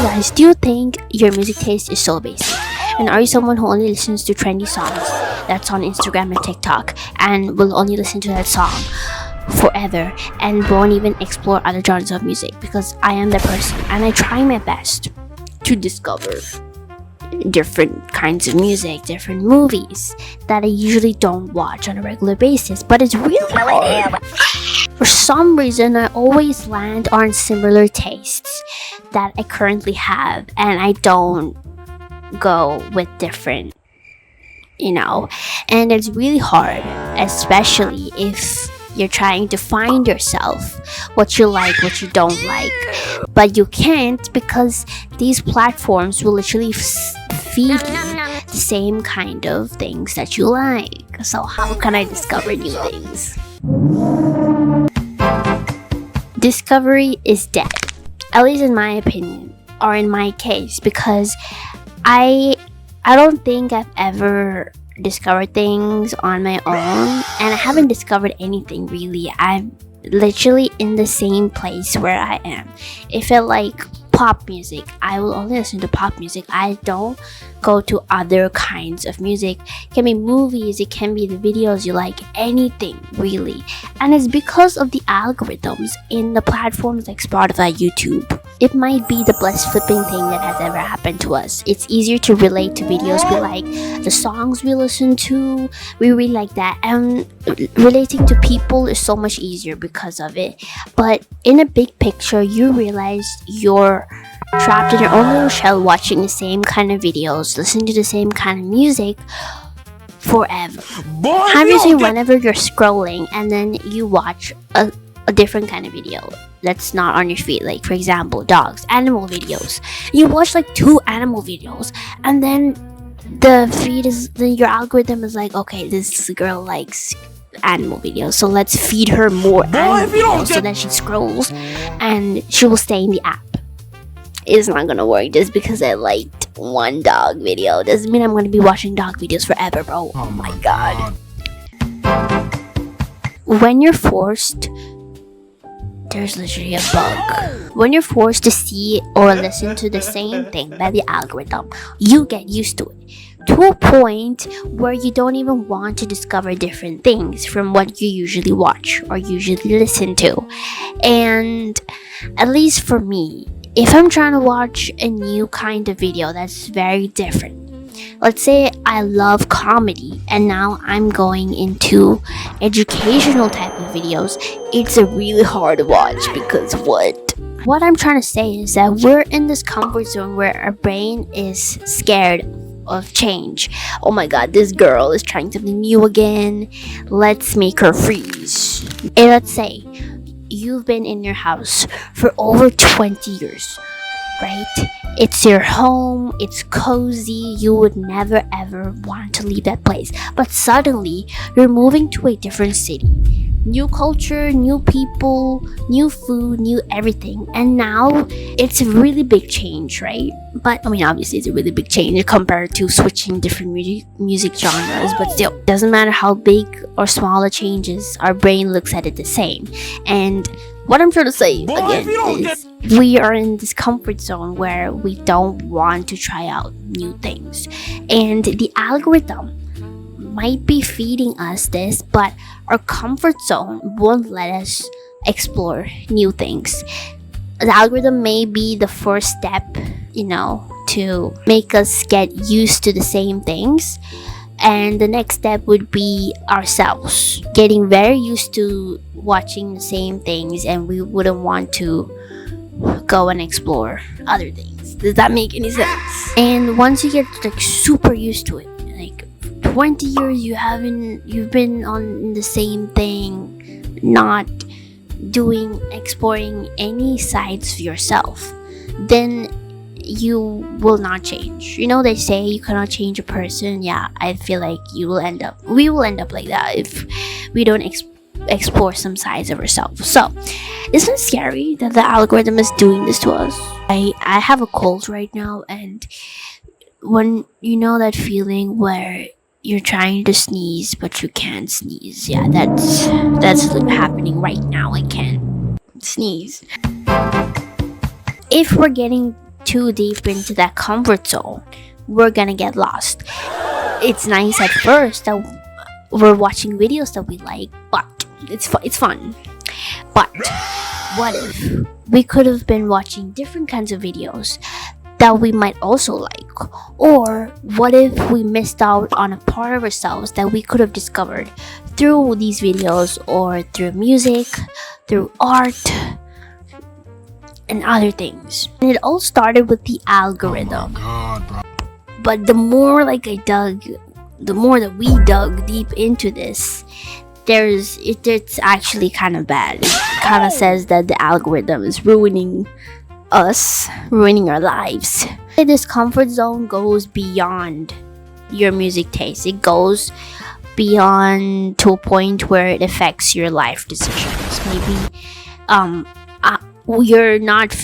guys, do you think your music taste is so basic? And are you someone who only listens to trendy songs that's on Instagram and TikTok and will only listen to that song forever and won't even explore other genres of music? Because I am that person and I try my best to discover different kinds of music, different movies that I usually don't watch on a regular basis, but it's really hard. For some reason, I always land on similar tastes that I currently have, and I don't go with different, and it's really hard, especially if you're trying to find yourself, what you like, what you don't like, but you can't because these platforms will literally feed you the same kind of things that you like. So how can I discover new things? Discovery is dead, at least in my opinion, or in my case, because I don't think I've ever discovered things on my own, and I haven't discovered anything really. I'm literally in the same place where I am. It felt like pop music. I will only listen to pop music. I don't go to other kinds of music. It can be movies, it can be the videos you like, anything really. And it's because of the algorithms in the platforms like Spotify, YouTube. It might be the best flipping thing that has ever happened to us. It's easier to relate to videos we like, the songs we listen to, we really like that. And relating to people is so much easier because of it. But in a big picture, you realize you're trapped in your own little shell watching the same kind of videos, listening to the same kind of music forever. Have you seen whenever you're scrolling and then you watch a different kind of video that's not on your feed, like for example dogs, animal videos, you watch like 2 animal videos and then the feed is, then your algorithm is like, okay, this girl likes animal videos, so let's feed her more animal videos. So then she scrolls and she will stay in the app. It's not gonna work. Just because I liked one dog video doesn't mean I'm gonna be watching dog videos forever, bro. Oh my god. When you're forced, there's literally a bug. When you're forced to see or listen to the same thing by the algorithm, you get used to it, to a point where you don't even want to discover different things from what you usually watch or usually listen to. And at least for me, if I'm trying to watch a new kind of video that's very different, let's say I love comedy and now I'm going into educational type of videos, it's a really hard watch because what I'm trying to say is that we're in this comfort zone where our brain is scared of change. Oh my god, this girl is trying something new again, let's make her freeze. And let's say you've been in your house for over 20 years, right? It's your home, it's cozy, you would never ever want to leave that place. But suddenly, you're moving to a different city. New culture, new people, new food, new everything. And now, it's a really big change, right? But, I mean, obviously it's a really big change compared to switching different music genres. But still, doesn't matter how big or small the change is, our brain looks at it the same. And what I'm trying to say again is we are in this comfort zone where we don't want to try out new things. And the algorithm might be feeding us this, but our comfort zone won't let us explore new things. The algorithm may be the first step, to make us get used to the same things. And the next step would be ourselves getting very used to watching the same things, and we wouldn't want to go and explore other things. Does that make any sense? And once you get like super used to it, like 20 years you've been on the same thing, not exploring any sides of yourself, then you will not change. They say you cannot change a person. Yeah, I feel like we will end up like that if we don't explore some sides of ourselves. So isn't it scary that the algorithm is doing this to us? I have a cold right now, and when that feeling where you're trying to sneeze but you can't sneeze, yeah, that's happening right now. I can't sneeze. If we're getting too deep into that comfort zone, we're gonna get lost. It's nice at first that we're watching videos that we like, but it's fun. But what if we could have been watching different kinds of videos that we might also like? Or what if we missed out on a part of ourselves that we could have discovered through these videos, or through music, through art, and other things? And it all started with the algorithm. Oh my God, bro. But the more that we dug deep into this, it's actually kind of bad. It kind of says that the algorithm is ruining us, ruining our lives. This comfort zone goes beyond your music taste. It goes beyond to a point where it affects your life decisions. Maybe you're not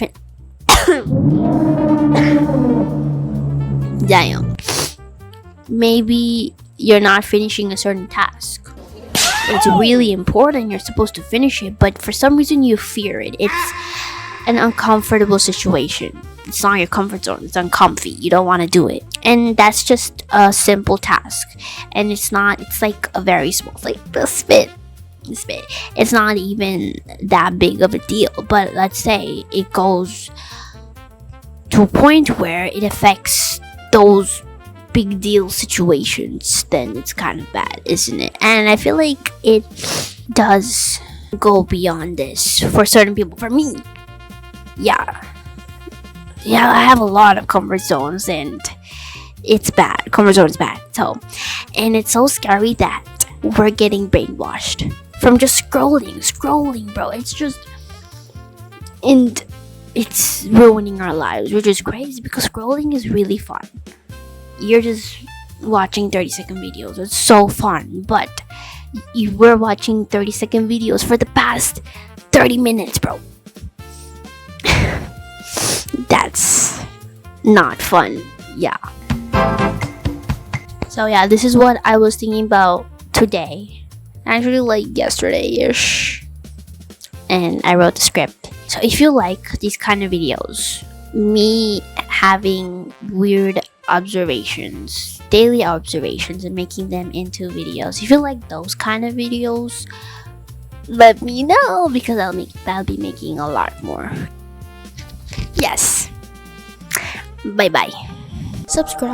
damn. Maybe you're not finishing a certain task. It's really important, you're supposed to finish it, but for some reason you fear it. It's an uncomfortable situation. It's not your comfort zone. It's uncomfy. You don't want to do it. And that's just a simple task. And it's like a very small, like the spit. It's not even that big of a deal. But let's say it goes to a point where it affects those big deal situations, then it's kind of bad, isn't it? And I feel like it does go beyond this for certain people. For me, yeah, I have a lot of comfort zones, and it's bad. Comfort zone is bad. So, and it's so scary that we're getting brainwashed from just scrolling, bro. It's just, and it's ruining our lives, which is crazy because scrolling is really fun. You're just watching 30-second videos. It's so fun, but you were watching 30-second videos for the past 30 minutes, bro. That's not fun. Yeah. So yeah, this is what I was thinking about today. Actually, like yesterday-ish. And I wrote the script. So if you like these kind of videos, me having weird observations, daily observations, and making them into videos, if you like those kind of videos, let me know, because I'll be making a lot more. Yes. Bye bye. Subscribe.